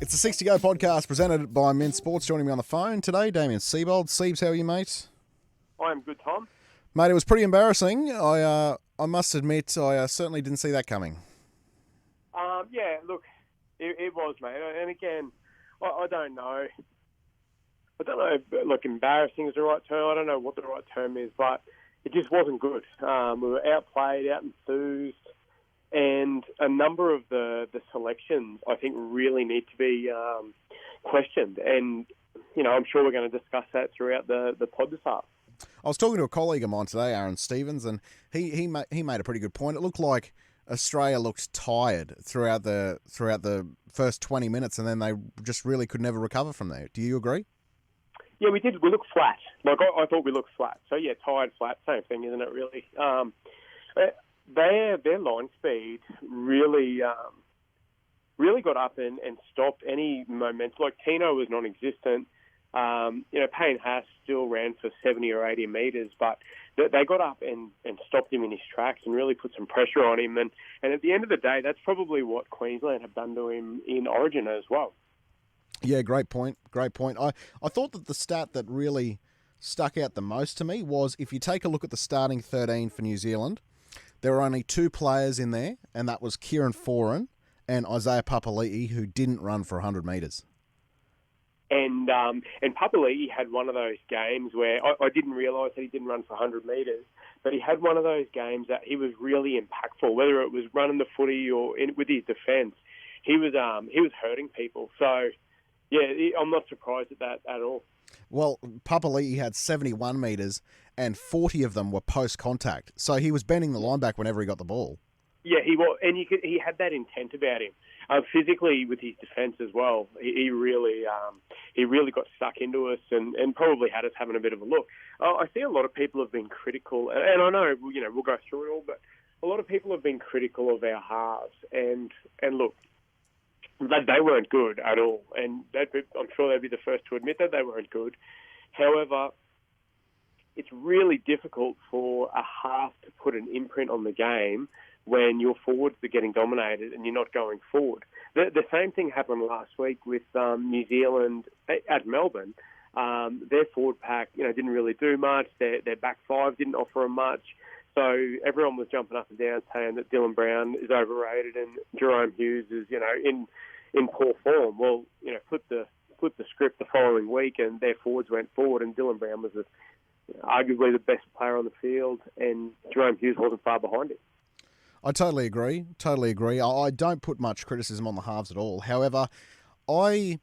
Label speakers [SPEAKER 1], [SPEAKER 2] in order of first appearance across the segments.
[SPEAKER 1] It's the 60 Go podcast presented by Mint Sports. Joining me on the phone today, Damien Seibold. Siebes, how are you, mate?
[SPEAKER 2] I'm good, Tom.
[SPEAKER 1] Mate, it was pretty embarrassing. I must admit, I certainly didn't see that coming.
[SPEAKER 2] Yeah, look, it was, mate. And again, I don't know. I don't know if, look, embarrassing is the right term. I don't know what the right term is, but it just wasn't good. We were outplayed, out-enthused, and a number of the selections, I think, really need to be questioned. And, you know, I'm sure we're going to discuss that throughout the pod this half.
[SPEAKER 1] I was talking to a colleague of mine today, Aaron Stevens, and he made a pretty good point. It looked like Australia looked tired throughout the first 20 minutes, and then they just really could never recover from there. Do you agree?
[SPEAKER 2] Yeah, we did. We looked flat. Like I thought we looked flat. So yeah, tired, flat, same thing, isn't it? Really. Their line speed really got up and stopped any momentum. Like Tino was non-existent. Payne Haas still ran for 70 or 80 metres, but they got up and stopped him in his tracks and really put some pressure on him. And at the end of the day, that's probably what Queensland have done to him in Origin as well.
[SPEAKER 1] Yeah, great point. Great point. I thought that the stat that really stuck out the most to me was if you take a look at the starting 13 for New Zealand, there were only two players in there, and that was Kieran Foran and Isaiah Papali'i, who didn't run for 100 metres.
[SPEAKER 2] And Papali'i had one of those games where I didn't realise that he didn't run for 100 metres, but he had one of those games that he was really impactful, whether it was running the footy or with his defence. He was hurting people. So, yeah, I'm not surprised at that at all.
[SPEAKER 1] Well, Papali'i had 71 metres and 40 of them were post-contact. So he was bending the line back whenever he got the ball.
[SPEAKER 2] Yeah, he was, and he had that intent about him. Physically, with his defence as well, he really got stuck into us and probably had us having a bit of a look. I see a lot of people have been critical, and I know we'll go through it all, but a lot of people have been critical of our halves, and look, they weren't good at all, and I'm sure they'd be the first to admit that they weren't good. However, it's really difficult for a half to put an imprint on the game when your forwards are getting dominated and you're not going forward. The same thing happened last week with New Zealand at Melbourne. Their forward pack, didn't really do much. Their back five didn't offer them much. So everyone was jumping up and down saying that Dylan Brown is overrated and Jerome Hughes is, in poor form. Well, flip the script the following week and their forwards went forward and Dylan Brown was arguably the best player on the field and Jerome Hughes wasn't far behind him.
[SPEAKER 1] I totally agree. I don't put much criticism on the halves at all. However, I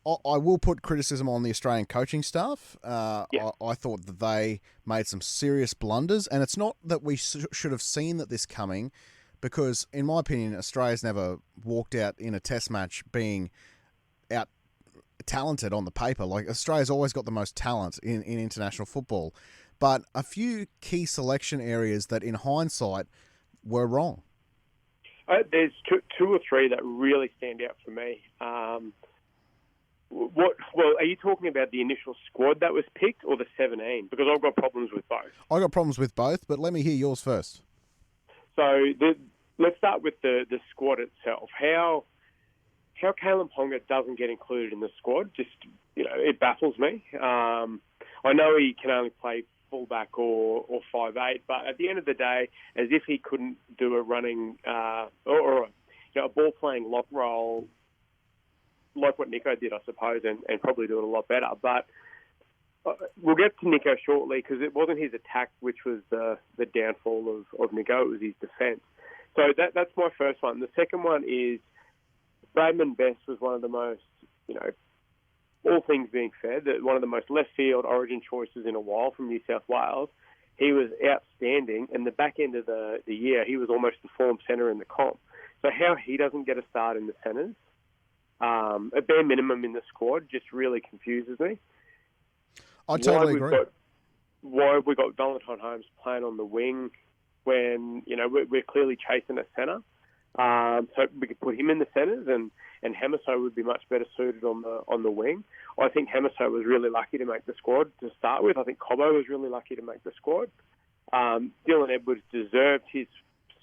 [SPEAKER 1] will put criticism on the Australian coaching staff. I thought that they made some serious blunders, and it's not that we should have seen this coming, because in my opinion, Australia's never walked out in a test match being out talented on the paper. Like, Australia's always got the most talent in international football, but a few key selection areas that in hindsight were wrong.
[SPEAKER 2] There's two or three that really stand out for me. Are you talking about the initial squad that was picked or the 17? Because I've got problems with both.
[SPEAKER 1] I got problems with both, but let me hear yours first.
[SPEAKER 2] So let's start with the squad itself. How Kalen Ponga doesn't get included in the squad, just, it baffles me. I know he can only play fullback or 5'8", but at the end of the day, as if he couldn't do a running or a ball-playing lock roll like what Nico did, I suppose, and probably do it a lot better. But we'll get to Nico shortly because it wasn't his attack which was the downfall of Nico, it was his defence. So that's my first one. The second one is Bradman Best was one of the most, all things being fair, one of the most left-field Origin choices in a while from New South Wales. He was outstanding, and the back end of the year, he was almost the form centre in the comp. So how he doesn't get a start in the centres, a bare minimum in the squad, just really confuses me.
[SPEAKER 1] I totally agree.
[SPEAKER 2] Why have we got Valentine Holmes playing on the wing when, we're clearly chasing a centre? So we could put him in the centres, and Hamiso would be much better suited on the wing. I think Hamiso was really lucky to make the squad to start with. I think Cobbo was really lucky to make the squad. Dylan Edwards deserved his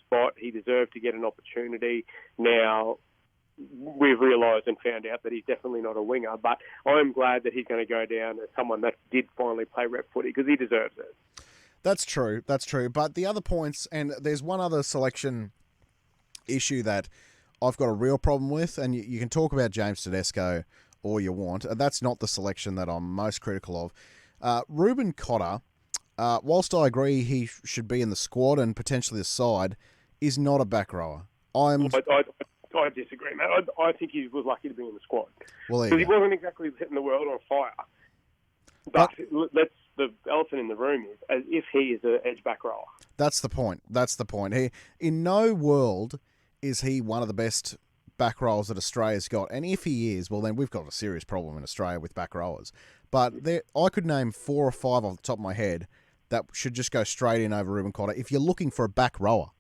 [SPEAKER 2] spot. He deserved to get an opportunity. Now, we've realised and found out that he's definitely not a winger, but I'm glad that he's going to go down as someone that did finally play rep footy because he deserves it.
[SPEAKER 1] That's true. But the other points, and there's one other selection issue that I've got a real problem with, and you can talk about James Tedesco all you want. That's not the selection that I'm most critical of. Reuben Cotter, whilst I agree he should be in the squad and potentially the side, is not a back rower.
[SPEAKER 2] I disagree, mate. I think he was lucky to be in the squad.
[SPEAKER 1] Well,
[SPEAKER 2] because he wasn't exactly setting the world on fire. But the elephant in the room is as if he is an edge back rower.
[SPEAKER 1] That's the point. He, in no world is he one of the best back rowers that Australia's got. And if he is, well, then we've got a serious problem in Australia with back rowers. But I could name 4 or 5 off the top of my head that should just go straight in over Reuben Cotter if you're looking for a back rower.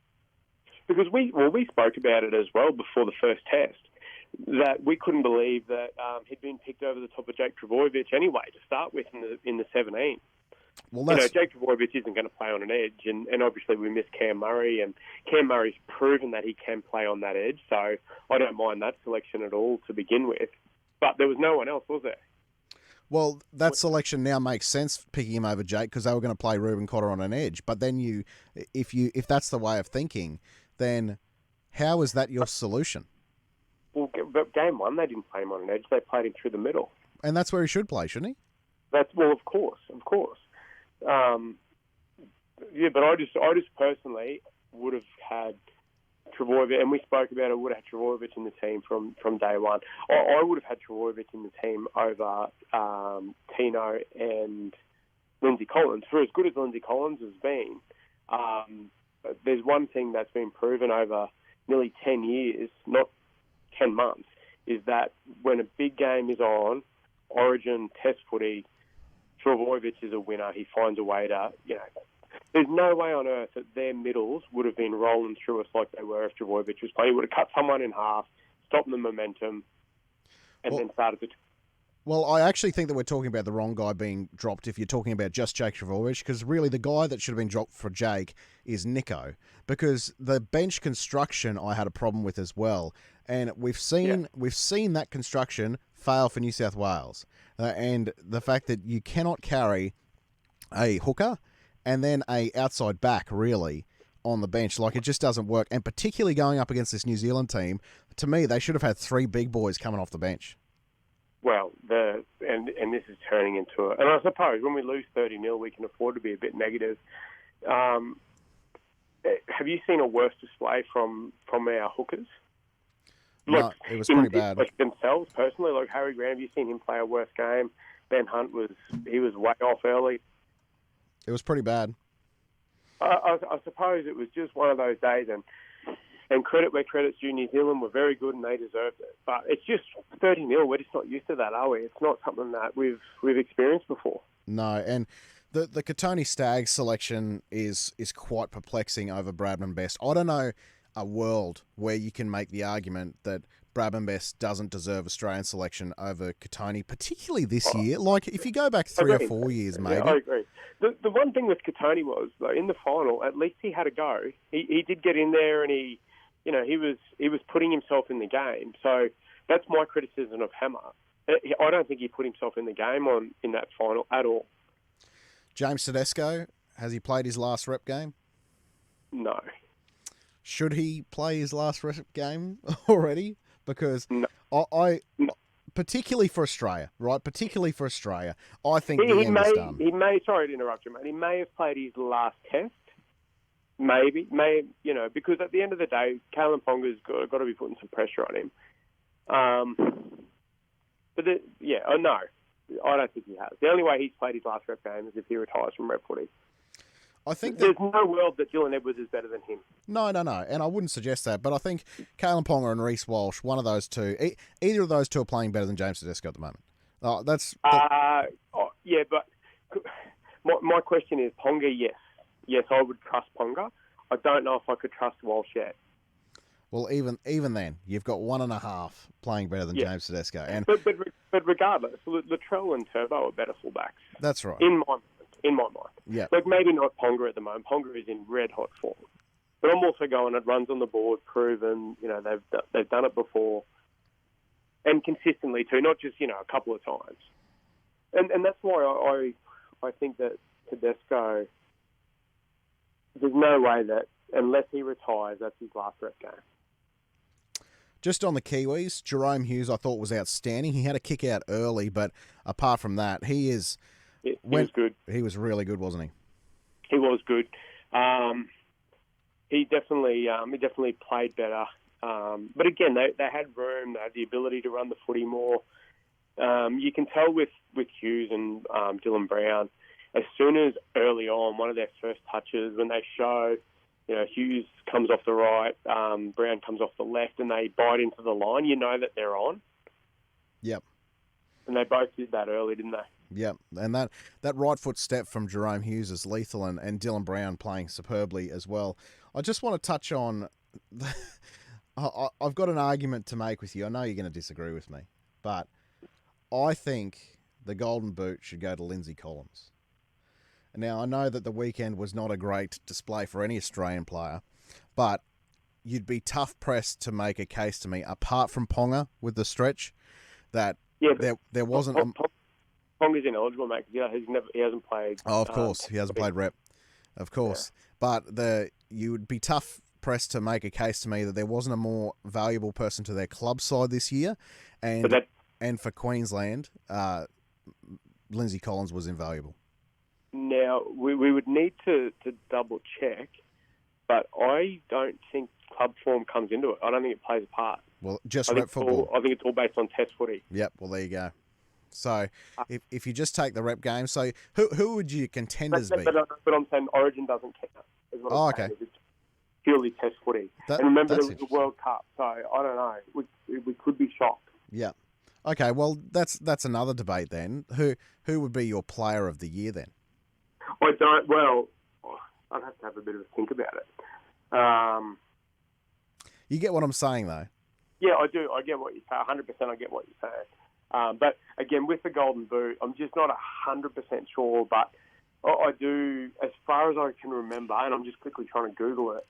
[SPEAKER 2] Because we spoke about it as well before the first test, that we couldn't believe that he'd been picked over the top of Jake Trbojevic anyway to start with in the 17. Well, Jake Trbojevic isn't going to play on an edge, and obviously we miss Cam Murray, and Cam Murray's proven that he can play on that edge, so I don't mind that selection at all to begin with. But there was no one else, was there?
[SPEAKER 1] Well, that selection now makes sense picking him over Jake because they were going to play Reuben Cotter on an edge. But then if that's the way of thinking, then how is that your solution?
[SPEAKER 2] Well, but game 1 they didn't play him on an edge; they played him through the middle,
[SPEAKER 1] and that's where he should play, shouldn't he?
[SPEAKER 2] Of course. Yeah, but I just personally would have had Trbojevic, and we spoke about it. Would have had Trbojevic in the team from day one. I would have had Trbojevic in the team over Tino and Lindsay Collins. For as good as Lindsay Collins has been, there's one thing that's been proven over nearly 10 years, not 10 months, is that when a big game is on, Origin, Test footy, Trbojevic is a winner. He finds a way to, there's no way on earth that their middles would have been rolling through us like they were if Trbojevic was playing. He would have cut someone in half, stopped the momentum, and then started to...
[SPEAKER 1] Well, I actually think that we're talking about the wrong guy being dropped if you're talking about just Jake Trbojevic, because really the guy that should have been dropped for Jake is Nico, because the bench construction I had a problem with as well, and we've seen that construction fail for New South Wales, and the fact that you cannot carry a hooker and then a outside back really on the bench, like it just doesn't work, and particularly going up against this New Zealand team, to me they should have had 3 big boys coming off the bench.
[SPEAKER 2] Well, and this is turning into and I suppose when we lose 30-0, we can afford to be a bit negative. Have you seen a worse display from our hookers?
[SPEAKER 1] No, it was pretty bad.
[SPEAKER 2] Like themselves, personally, like Harry Grant, have you seen him play a worse game? Ben Hunt was way off early.
[SPEAKER 1] It was pretty bad.
[SPEAKER 2] I suppose it was just one of those days, and credit where credit's due. New Zealand were very good and they deserved it. But it's just 30-0. We're just not used to that, are we? It's not something that we've experienced before.
[SPEAKER 1] No, and the Kotoni Staggs selection is quite perplexing over Bradman Best. I don't know a world where you can make the argument that Bradman Best doesn't deserve Australian selection over Kotoni, particularly this year. Like, if you go back 3 or 4 years, maybe.
[SPEAKER 2] Yeah, I agree. The one thing with Kotoni was, though, in the final, at least he had a go. He did get in there and he was putting himself in the game. So that's my criticism of Hammer. I don't think he put himself in the game in that final at all.
[SPEAKER 1] James Tedesco, has he played his last rep game?
[SPEAKER 2] No.
[SPEAKER 1] Should he play his last rep game already? Because
[SPEAKER 2] no.
[SPEAKER 1] I particularly for Australia, right? Particularly for Australia, I think the end is done.
[SPEAKER 2] He may. Sorry to interrupt you, mate. He may have played his last test. Maybe, because at the end of the day, Kalen Ponga's got to be putting some pressure on him. No, I don't think he has. The only way he's played his last rep game is if he retires from rep footy.
[SPEAKER 1] I think
[SPEAKER 2] there's no world that Dylan Edwards is better than him.
[SPEAKER 1] No, and I wouldn't suggest that. But I think Kalen Ponga and Reece Walsh, one of those two, either of those two are playing better than James Tedesco at the moment.
[SPEAKER 2] Yeah, but my question is Ponga. Yes, I would trust Ponga. I don't know if I could trust Walsh yet.
[SPEAKER 1] Well, even then, you've got 1.5 playing better than
[SPEAKER 2] Yeah.
[SPEAKER 1] James Tedesco, and
[SPEAKER 2] But regardless, Latrell and Turbo are better fullbacks.
[SPEAKER 1] that's right.
[SPEAKER 2] In my mind.
[SPEAKER 1] Yeah.
[SPEAKER 2] Like maybe not Ponga at the moment. Ponga is in red hot form. But I'm also going, it runs on the board, proven, they've done it before. And consistently too, not just, a couple of times. And that's why I think that Tedesco, there's no way that, unless he retires, that's his last rep game.
[SPEAKER 1] Just on the Kiwis, Jerome Hughes I thought was outstanding. He had a kick out early, but apart from that, he was good. He was really good, wasn't he?
[SPEAKER 2] He was good. He definitely played better. But again, they had room. They had the ability to run the footy more. You can tell with Hughes and Dylan Brown, as soon as early on, one of their first touches, when they show, Hughes comes off the right, Brown comes off the left, and they bite into the line, you know that they're on.
[SPEAKER 1] Yep.
[SPEAKER 2] And they both did that early, didn't they?
[SPEAKER 1] Yep. And that right foot step from Jerome Hughes is lethal, and Dylan Brown playing superbly as well. I just want to touch on... I've got an argument to make with you. I know you're going to disagree with me, but I think the Golden Boot should go to Lindsay Collins. Now, I know that the weekend was not a great display for any Australian player, but you'd be tough pressed to make a case to me, apart from Ponga with the stretch, that there wasn't...
[SPEAKER 2] Ponga's ineligible, mate, because he hasn't played...
[SPEAKER 1] Oh, of course. He hasn't played rep. Of course. Yeah. But you would be tough pressed to make a case to me that there wasn't a more valuable person to their club side this year, and for Queensland, Lindsay Collins was invaluable.
[SPEAKER 2] Now, we would need to double check, but I don't think club form comes into it. I don't think it plays a part.
[SPEAKER 1] Well, just rep football.
[SPEAKER 2] I think it's all based on test footy.
[SPEAKER 1] Yep, well, there you go. So, if you just take the rep game, so who would your contenders be?
[SPEAKER 2] But I'm saying Origin doesn't count.
[SPEAKER 1] Okay.
[SPEAKER 2] It's purely test footy. And remember, there was the World Cup, so I don't know. We could be shocked.
[SPEAKER 1] Yeah. Okay, well, that's another debate then. Who would be your player of the year then?
[SPEAKER 2] I don't. Well, I'd have to have a bit of a think about it.
[SPEAKER 1] You get what I'm saying, though?
[SPEAKER 2] Yeah, I do. I get what you say. 100% I get what you're saying. But, again, with the Golden Boot, I'm just not 100% sure, but I do, as far as I can remember, and I'm just quickly trying to Google it.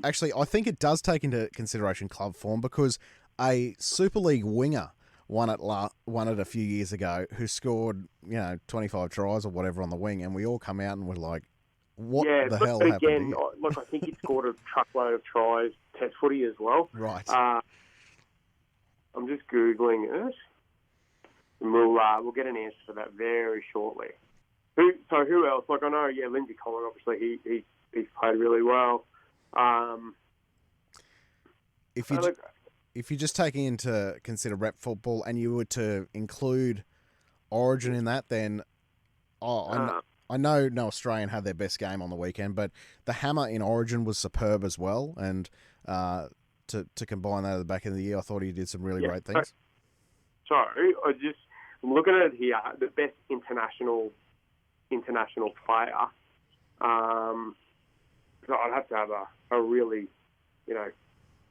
[SPEAKER 1] Actually, I think it does take into consideration club form, because a Super League winger won it a few years ago, who scored 25 tries or whatever on the wing, and we all come out and we're like, what the hell happened here?
[SPEAKER 2] Again, look, I think he scored a truckload of tries, test footy as well.
[SPEAKER 1] Right.
[SPEAKER 2] I'm just Googling it, and we'll get an answer for that very shortly. Who else? Like, I know, Lindsay Collins, obviously, he's played really well.
[SPEAKER 1] If you're just taking into consider rep football and you were to include Origin in that, then I know no Australian had their best game on the weekend, but the hammer in Origin was superb as well. And to combine that at the back end of the year, I thought he did some really great things.
[SPEAKER 2] Sorry, I'm looking at it here. The best international player. So I'd have to have a really,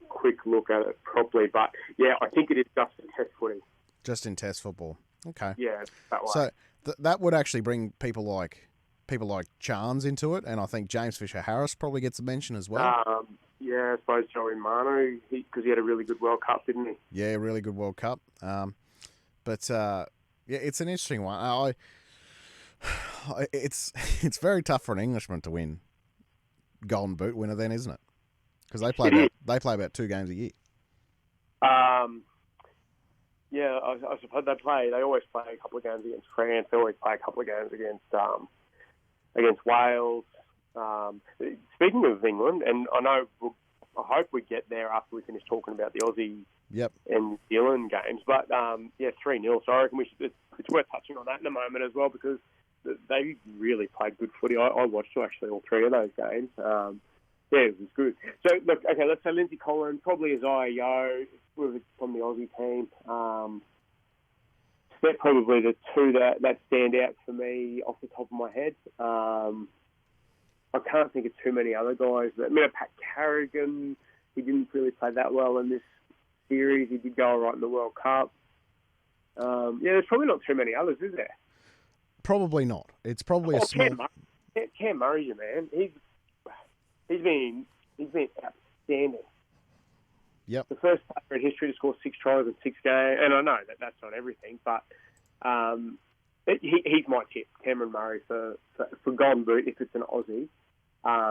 [SPEAKER 2] quick look at it properly. But yeah, I think it is just in test footy.
[SPEAKER 1] Just in test football. Okay.
[SPEAKER 2] Yeah, that way.
[SPEAKER 1] So that would actually bring people like Chance into it, and I think James Fisher-Harris probably gets a mention as well.
[SPEAKER 2] I suppose Joey Manu, because he had a really good World Cup, didn't he?
[SPEAKER 1] Yeah, really good World Cup. But it's an interesting one. It's very tough for an Englishman to win Golden Boot winner, then, isn't it? Because they play about 2 games a year.
[SPEAKER 2] Yeah, I suppose they always play a couple of games against France. They always play a couple of games against Wales. Speaking of England, and I hope we get there after we finish talking about the Aussie and New Zealand games. But 3-0. So I reckon it's worth touching on that in a moment as well, because they really played good footy. I watched actually all 3 of those games. It was good. So look, okay, let's say Lindsay Collins, probably as IEO from the Aussie team. They're probably the 2 that stand out for me off the top of my head. I can't think of too many other guys. Pat Carrigan, He didn't really play that well in this series. He did go all right in the World Cup. There's probably not too many others, is there?
[SPEAKER 1] Probably not. It's probably a small...
[SPEAKER 2] Cam Murray's your man. He's been outstanding.
[SPEAKER 1] Yep.
[SPEAKER 2] The first player in history to score 6 tries in 6 games, and I know that's not everything, but he's my tip, Cameron Murray for Golden Boot if it's an Aussie,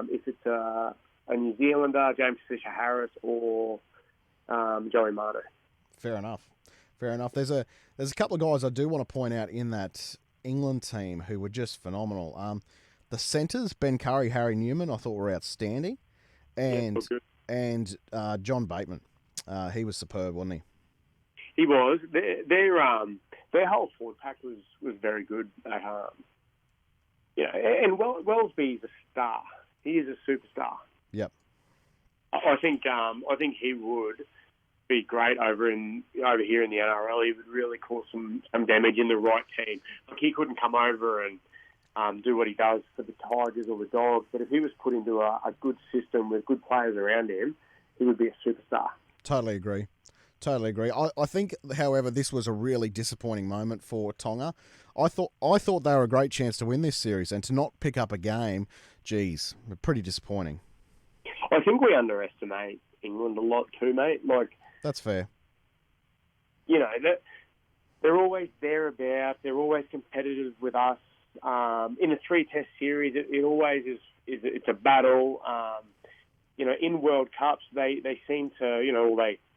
[SPEAKER 2] if it's a New Zealander, James Fisher-Harris, or Joey Manu.
[SPEAKER 1] Fair enough. There's a couple of guys I do want to point out in that England team who were just phenomenal. The centres, Ben Curry, Harry Newman, I thought were outstanding, and John Bateman, he was superb, wasn't he?
[SPEAKER 2] He was. Their whole forward pack was very good. And Wellesby's a star. He is a superstar.
[SPEAKER 1] Yep.
[SPEAKER 2] I think he would be great over here in the NRL. He would really cause some damage in the right team. Like, he couldn't come over and do what he does for the Tigers or the Dogs, but if he was put into a good system with good players around him, he would be a superstar.
[SPEAKER 1] Totally agree. I think, however, this was a really disappointing moment for Tonga. I thought they were a great chance to win this series, and to not pick up a game, geez, pretty disappointing.
[SPEAKER 2] I think we underestimate England a lot too, mate. Like,
[SPEAKER 1] that's fair.
[SPEAKER 2] You know, they're always thereabouts. They're always competitive with us. In a 3-test series, it always is. It's a battle. In World Cups, they seem to,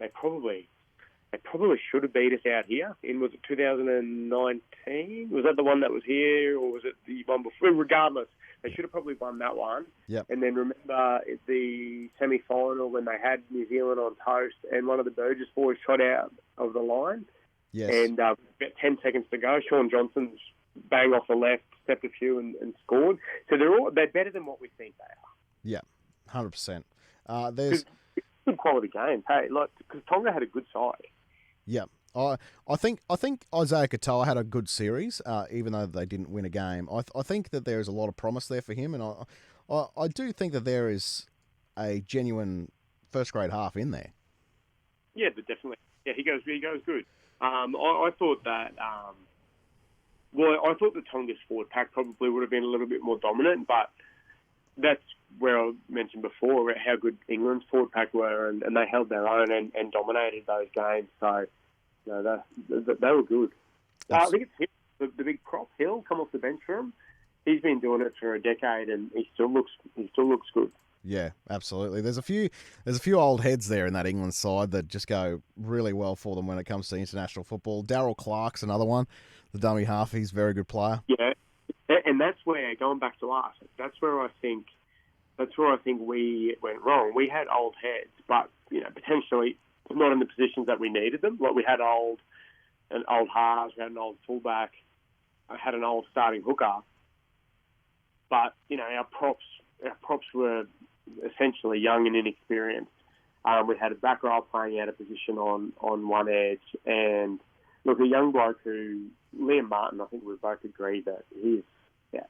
[SPEAKER 2] they probably should have beat us out here. Was it 2019? Was that the one that was here, or was it the one before? Regardless, they should have probably won that one.
[SPEAKER 1] Yep.
[SPEAKER 2] And then remember the semi-final when they had New Zealand on toast, and one of the Burgess boys shot out of the line.
[SPEAKER 1] Yes.
[SPEAKER 2] And about 10 seconds to go, Sean Johnson's bang off the left, stepped a few and scored. So they're better than what we think they are.
[SPEAKER 1] Yeah, 100%. There's
[SPEAKER 2] good quality games. Hey, because Tonga had a good side.
[SPEAKER 1] Yeah, I think Isaiah Katoa had a good series, even though they didn't win a game. I think that there is a lot of promise there for him, and I do think that there is a genuine first grade half in there.
[SPEAKER 2] Yeah, but definitely. Yeah, he goes good. I thought that. I thought the Tonga's forward pack probably would have been a little bit more dominant, but that's where I mentioned before how good England's forward pack were, and they held their own and dominated those games. So, they were good. I think it's Hill, the big prop Hill, come off the bench for him. He's been doing it for a decade, and he still looks good.
[SPEAKER 1] Yeah, absolutely. There's a few old heads there in that England side that just go really well for them when it comes to international football. Darryl Clark's another one, the dummy half. He's a very good player.
[SPEAKER 2] Yeah, and that's where, going back to us, that's where I think we went wrong. We had old heads, but potentially not in the positions that we needed them. Like, we had an old halves, we had an old fullback, I had an old starting hooker, but our props were essentially young and inexperienced. We had a back row playing out of position on one edge, and look, a young bloke who, Liam Martin, I think we both agree that he's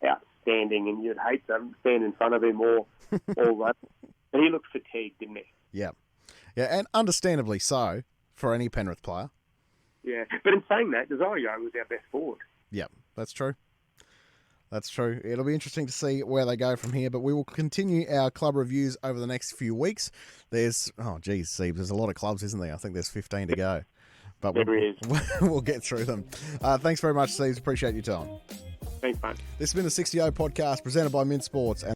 [SPEAKER 2] outstanding, and you'd hate to stand in front of him all that. But he looked fatigued, didn't he?
[SPEAKER 1] Yeah, and understandably so for any Penrith player.
[SPEAKER 2] Yeah, but in saying that, Desario was our best forward.
[SPEAKER 1] Yeah, that's true. It'll be interesting to see where they go from here, but we will continue our club reviews over the next few weeks. There's, Siebes, there's a lot of clubs, isn't there? I think there's 15 to go. But we'll get through them. Thanks very much, Siebes. Appreciate your time.
[SPEAKER 2] Thanks, mate.
[SPEAKER 1] This has been the 60O podcast presented by Mint Sports.